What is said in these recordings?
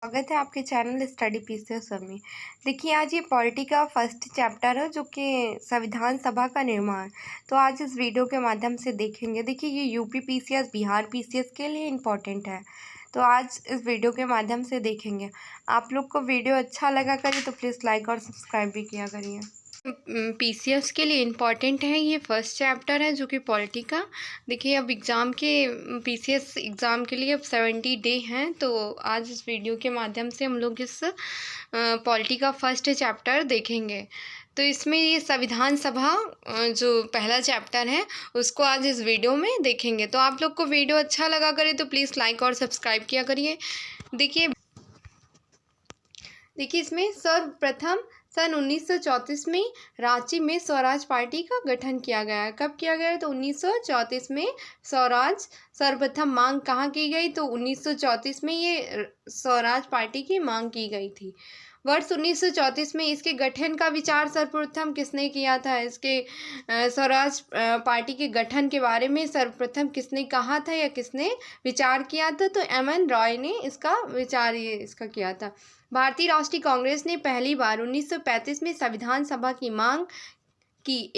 स्वागत है आपके चैनल स्टडी पीसीएस में। देखिए आज ये पॉलिटी का फर्स्ट चैप्टर है जो कि संविधान सभा का निर्माण। तो आज इस वीडियो के माध्यम से देखेंगे। देखिए ये यूपी पीसीएस बिहार पीसीएस के लिए इम्पोर्टेंट है, तो आज इस वीडियो के माध्यम से देखेंगे। आप लोग को वीडियो अच्छा लगा करिए तो प्लीज़ लाइक और सब्सक्राइब भी किया करिए। पीसीएस के लिए इम्पॉर्टेंट है, ये फर्स्ट चैप्टर है जो कि पॉलिटी का। देखिए अब एग्ज़ाम के पीसीएस एग्ज़ाम के लिए अब 70 डे हैं, तो आज इस वीडियो के माध्यम से हम लोग इस पॉलिटी का फर्स्ट चैप्टर देखेंगे। तो इसमें ये संविधान सभा जो पहला चैप्टर है उसको आज इस वीडियो में देखेंगे। तो आप लोग को वीडियो अच्छा लगा करे तो प्लीज़ लाइक और सब्सक्राइब किया करिए। देखिए इसमें सर्वप्रथम सन 1934 में रांची में स्वराज पार्टी का गठन किया गया है। कब किया गया? तो 1934 में स्वराज सर्वप्रथम मांग कहाँ की गई? तो 1934 में ये स्वराज पार्टी की मांग की गई थी। वर्ष 1934 में इसके गठन का विचार सर्वप्रथम किसने किया था? इसके स्वराज पार्टी के गठन के बारे में सर्वप्रथम किसने कहा था या किसने विचार किया था? तो एम.एन. रॉय ने इसका विचार इसका किया था। भारतीय राष्ट्रीय कांग्रेस ने पहली बार 1935 में संविधान सभा की मांग की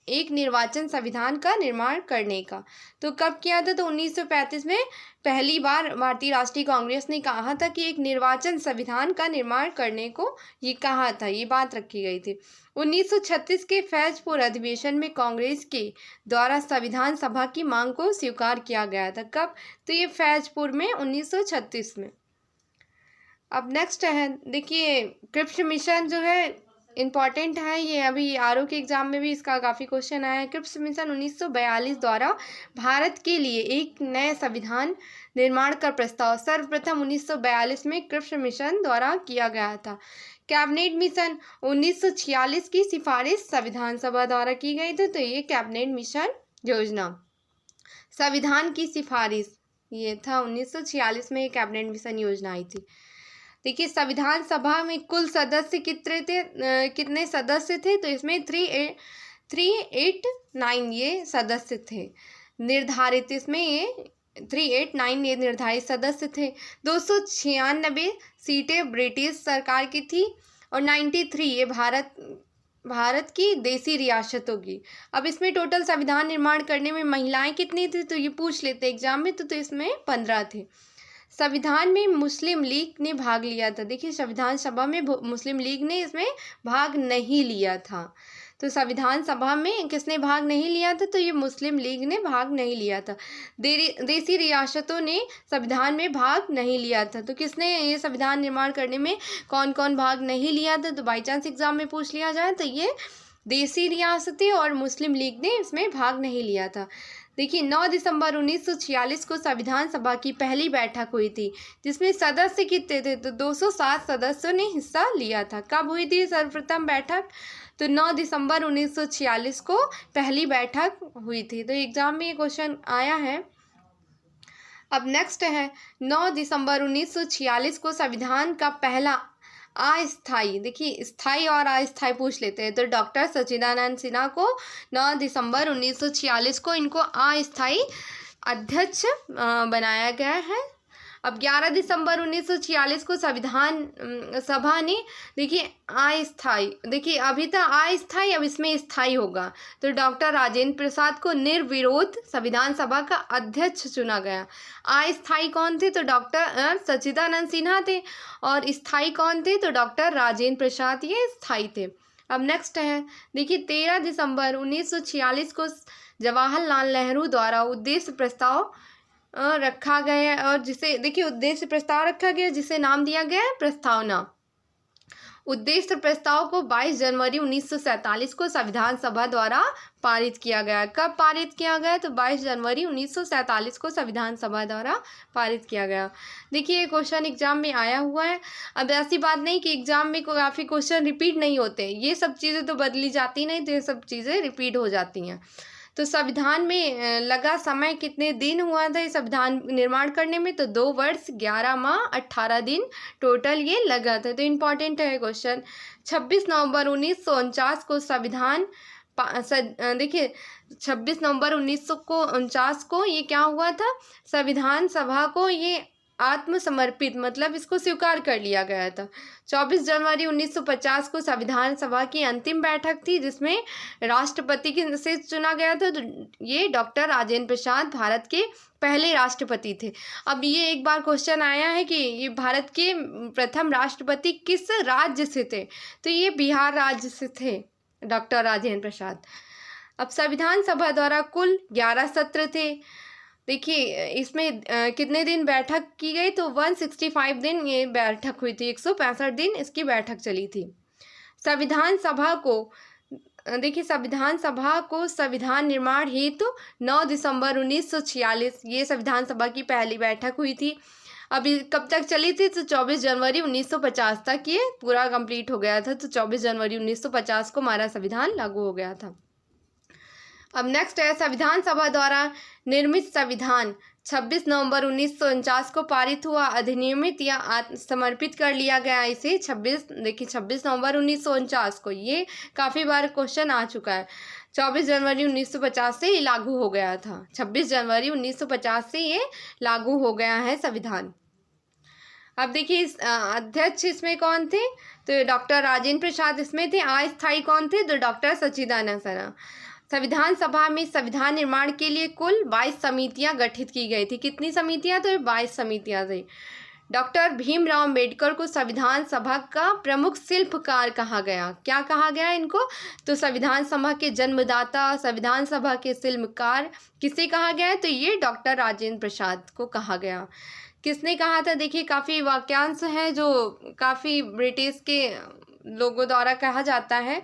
एक निर्वाचन संविधान का निर्माण करने का। तो कब किया था? तो 1935 में पहली बार भारतीय राष्ट्रीय कांग्रेस ने कहा था कि एक निर्वाचन संविधान का निर्माण करने को ये कहा था, ये बात रखी गई थी। 1936 के फैजपुर अधिवेशन में कांग्रेस के द्वारा संविधान सभा की मांग को स्वीकार किया गया था। कब? तो ये फैजपुर में 1936 में। अब नेक्स्ट है, देखिए क्रिप्स मिशन जो है इम्पॉर्टेंट है, ये अभी आरओ के एग्जाम में भी इसका काफ़ी क्वेश्चन आया है। क्रिप्स मिशन 1942 द्वारा भारत के लिए एक नए संविधान निर्माण का प्रस्ताव सर्वप्रथम 1942 में क्रिप्स मिशन द्वारा किया गया था। कैबिनेट मिशन 1946 की सिफारिश संविधान सभा द्वारा की गई थी। तो ये कैबिनेट मिशन योजना संविधान की सिफारिश ये था 1946 में, कैबिनेट मिशन योजना आई थी। देखिए संविधान सभा में कुल सदस्य कितने सदस्य थे? तो इसमें 389 ये सदस्य थे निर्धारित। इसमें ये 389 ये निर्धारित सदस्य थे। 296 सीटें ब्रिटिश सरकार की थी और 93 ये भारत की देसी रियासतों की। अब इसमें टोटल संविधान निर्माण करने में महिलाएं कितनी थी? तो ये पूछ लेते एग्जाम में। तो इसमें 15 थे। संविधान में मुस्लिम लीग ने भाग लिया था। देखिए संविधान सभा में मुस्लिम लीग ने इसमें भाग नहीं लिया था। तो संविधान सभा में किसने भाग नहीं लिया था? तो ये मुस्लिम लीग ने भाग नहीं लिया था। देसी रियासतों ने संविधान में भाग नहीं लिया था। तो किसने ये संविधान निर्माण करने में कौन कौन भाग नहीं लिया था? तो बाई चांस एग्जाम में पूछ लिया जाए तो ये देसी रियासतें और मुस्लिम लीग ने इसमें भाग नहीं लिया था। देखिए 9 दिसंबर 1946 को संविधान सभा की पहली बैठक हुई थी, जिसमें सदस्य कितने थे? तो 207 सदस्यों ने हिस्सा लिया था। कब हुई थी सर्वप्रथम बैठक? तो 9 दिसंबर 1946 को पहली बैठक हुई थी। तो एग्जाम में ये क्वेश्चन आया है। अब नेक्स्ट है 9 दिसंबर 1946 को संविधान का पहला अस्थाई, देखिए स्थाई और अस्थाई पूछ लेते हैं। तो डॉक्टर सच्चिदानंद सिन्हा को 9 दिसंबर 1946 को इनको अस्थाई अध्यक्ष बनाया गया है। अब 11 दिसंबर 1946 को संविधान सभा ने देखिए अस्थाई, देखिए अभी तक अस्थाई, अब इसमें स्थाई होगा। तो डॉक्टर राजेंद्र प्रसाद को निर्विरोध संविधान सभा का अध्यक्ष चुना गया। अस्थाई कौन थे? तो डॉक्टर सच्चिदानंद सिन्हा थे। और स्थाई कौन थे? तो डॉक्टर राजेंद्र प्रसाद ये स्थाई थे। अब नेक्स्ट है, देखिए 13 दिसंबर 1946 को जवाहरलाल नेहरू द्वारा उद्देश्य प्रस्ताव रखा गया और जिसे देखिए उद्देश्य प्रस्ताव रखा गया जिसे नाम दिया गया है प्रस्तावना। उद्देश्य प्रस्ताव को 22 जनवरी 1947 को संविधान सभा द्वारा पारित किया गया। कब पारित किया गया? तो 22 जनवरी 1947 को संविधान सभा द्वारा पारित किया गया। देखिए ये क्वेश्चन एग्जाम में आया हुआ है। अब ऐसी बात नहीं कि एग्जाम में काफ़ी क्वेश्चन रिपीट नहीं होते, ये सब चीज़ें तो बदली जाती नहीं, तो ये सब चीज़ें रिपीट हो जाती हैं। तो संविधान में लगा समय कितने दिन हुआ था ये संविधान निर्माण करने में? तो 2 वर्ष 11 माह 18 दिन टोटल ये लगा था। तो इम्पॉर्टेंट है क्वेश्चन। 26 नवंबर 1949 को संविधान देखिए 26 नवंबर 1949 को ये क्या हुआ था? संविधान सभा को ये आत्मसमर्पित मतलब इसको स्वीकार कर लिया गया था। 24 जनवरी 1950 को संविधान सभा की अंतिम बैठक थी, जिसमें राष्ट्रपति से चुना गया था। तो ये डॉक्टर राजेंद्र प्रसाद भारत के पहले राष्ट्रपति थे। अब ये एक बार क्वेश्चन आया है कि ये भारत के प्रथम राष्ट्रपति किस राज्य से थे, तो ये बिहार राज्य से थे डॉक्टर राजेंद्र प्रसाद। अब संविधान सभा द्वारा कुल 11 सत्र थे। देखिए इसमें कितने दिन बैठक की गई, तो 165 दिन ये बैठक हुई थी, 165 दिन इसकी बैठक चली थी। संविधान सभा को देखिए संविधान सभा को संविधान निर्माण हेतु 9 दिसंबर 1946 ये संविधान सभा की पहली बैठक हुई थी। अभी कब तक चली थी, तो 24 जनवरी 1950 तक ये पूरा कंप्लीट हो गया था। तो 24 जनवरी 1950 को हमारा संविधान लागू हो गया था। अब नेक्स्ट है संविधान सभा द्वारा निर्मित संविधान 26 नवंबर 1949 को पारित हुआ, अधिनियमित या समर्पित कर लिया गया इसे 26 नवंबर 1949 को। ये काफ़ी बार क्वेश्चन आ चुका है। 24 जनवरी 1950 से ये लागू हो गया था। 26 जनवरी 1950 से ये लागू हो गया है संविधान। अब देखिए इस अध्यक्ष इसमें कौन थे, तो डॉक्टर राजेंद्र प्रसाद इसमें थे। अस्थायी कौन थे, तो डॉक्टर सच्चिदानंद सिन्हा। संविधान सभा में संविधान निर्माण के लिए कुल 22 समितियां गठित की गई थी। कितनी समितियां, तो 22 समितियां थी। डॉक्टर भीमराव अम्बेडकर को संविधान सभा का प्रमुख शिल्पकार कहा गया। क्या कहा गया इनको, तो संविधान सभा के जन्मदाता, संविधान सभा के शिल्पकार किसे कहा गया है, तो ये डॉक्टर राजेंद्र प्रसाद को कहा गया। किसने कहा था, देखिए काफ़ी वाक्यांश हैं जो काफ़ी ब्रिटिश के लोगों द्वारा कहा जाता है,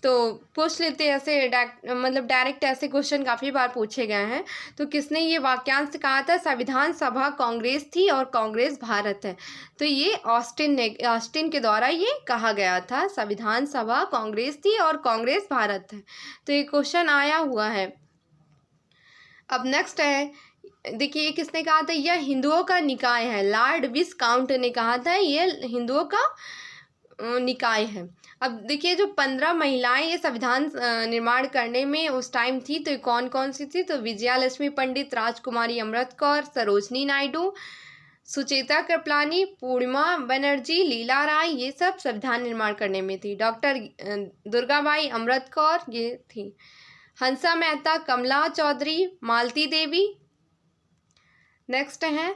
तो पूछ लेते हैं ऐसे मतलब डायरेक्ट ऐसे क्वेश्चन काफ़ी बार पूछे गए हैं। तो किसने ये वाक्यांश कहा था, संविधान सभा कांग्रेस थी और कांग्रेस भारत है। तो ये ऑस्टिन के द्वारा ये कहा गया था, संविधान सभा कांग्रेस थी और कांग्रेस भारत है। तो ये क्वेश्चन आया हुआ है। अब नेक्स्ट है, देखिए ये किसने कहा था, यह हिंदुओं का निकाय है। लॉर्ड विस्काउंट ने कहा था ये हिंदुओं का निकाय है। अब देखिए जो 15 महिलाएं ये संविधान निर्माण करने में उस टाइम थी, तो कौन कौन सी थी, तो विजयालक्ष्मी पंडित, राजकुमारी अमृत कौर, सरोजनी नायडू, सुचेता कृपलानी, पूर्णिमा बनर्जी, लीला राय, ये सब संविधान निर्माण करने में थी। डॉक्टर दुर्गाबाई अमृत कौर ये थी। हंसा मेहता, कमला चौधरी, मालती देवी। नेक्स्ट है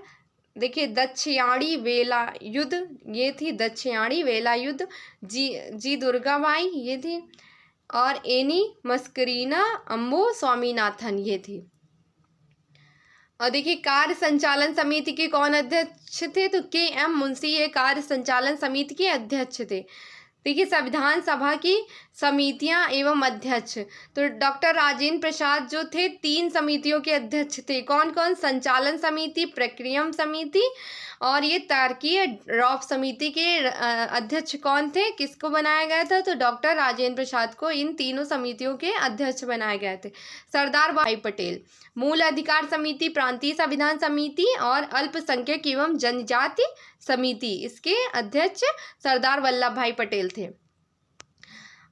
देखिए दक्षियाणी वेलायुद्ध, ये थी दक्षियाणी वेलायुद्ध। जी दुर्गाबाई ये थी। और एनी मस्करीना अम्बो स्वामीनाथन ये थी। और देखिए कार्य संचालन समिति के कौन अध्यक्ष थे, तो के.एम. मुंशी ये कार्य संचालन समिति के अध्यक्ष थे। देखिए संविधान सभा की समितियां एवं अध्यक्ष, तो डॉक्टर राजेंद्र प्रसाद जो थे 3 समितियों के अध्यक्ष थे। कौन कौन, संचालन समिति, प्रक्रिया समिति और ये तार्कीय रॉप समिति के अध्यक्ष कौन थे, किसको बनाया गया था, तो डॉक्टर राजेंद्र प्रसाद को इन तीनों समितियों के अध्यक्ष बनाए गए थे। सरदार वल्लभ भाई पटेल, मूल अधिकार समिति, प्रांतीय संविधान समिति और अल्पसंख्यक एवं जनजाति समिति, इसके अध्यक्ष सरदार वल्लभ भाई पटेल थे।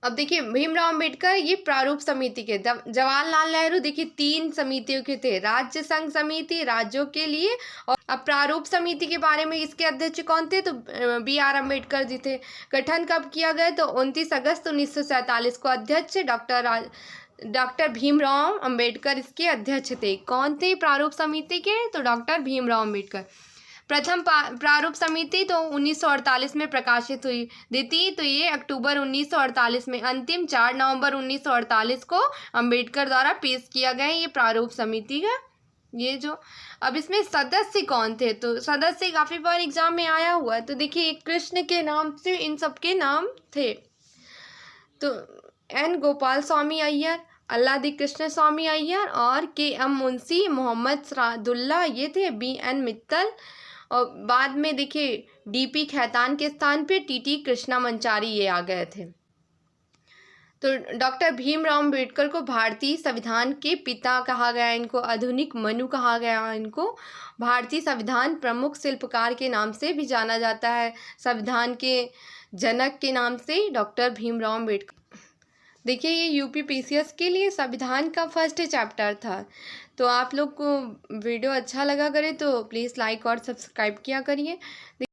अब देखिए भीमराव अंबेडकर ये प्रारूप समिति के, जवाहरलाल नेहरू देखिए 3 समितियों के थे, राज्य संघ समिति राज्यों के लिए। और अब प्रारूप समिति के बारे में इसके अध्यक्ष कौन थे, तो B.R. अम्बेडकर जी थे। गठन कब किया गया, तो 29 अगस्त 1947 को। अध्यक्ष डॉक्टर भीमराव अंबेडकर इसके अध्यक्ष थे। कौन थे प्रारूप समिति के, तो डॉक्टर भीमराव अंबेडकर। प्रथम प्रारूप समिति तो 1948 में प्रकाशित हुई थी, तो ये अक्टूबर 1948 में। अंतिम 4 नवंबर 1948 को अंबेडकर द्वारा पेश किया गया ये प्रारूप समिति का ये जो। अब इसमें सदस्य कौन थे, तो सदस्य काफ़ी बार एग्जाम में आया हुआ है। तो देखिए कृष्ण के नाम से इन सबके नाम थे, तो N. गोपाल स्वामी अय्यर, अल्लादी कृष्ण स्वामी अय्यर और K.M. मुंशी, मोहम्मद सरादुल्ला ये थे। B.N. मित्तल और बाद में देखिए D.P. खैतान के स्थान पे T.T. कृष्णामाचारी ये आ गए थे। तो डॉक्टर भीमराव अम्बेडकर को भारतीय संविधान के पिता कहा गया, इनको आधुनिक मनु कहा गया, इनको भारतीय संविधान प्रमुख शिल्पकार के नाम से भी जाना जाता है। संविधान के जनक के नाम से डॉक्टर भीमराव अम्बेडकर। देखिए ये यूपी पीसीएस के लिए संविधान का फर्स्ट चैप्टर था। तो आप लोग को वीडियो अच्छा लगा करे तो प्लीज़ लाइक और सब्सक्राइब किया करिए।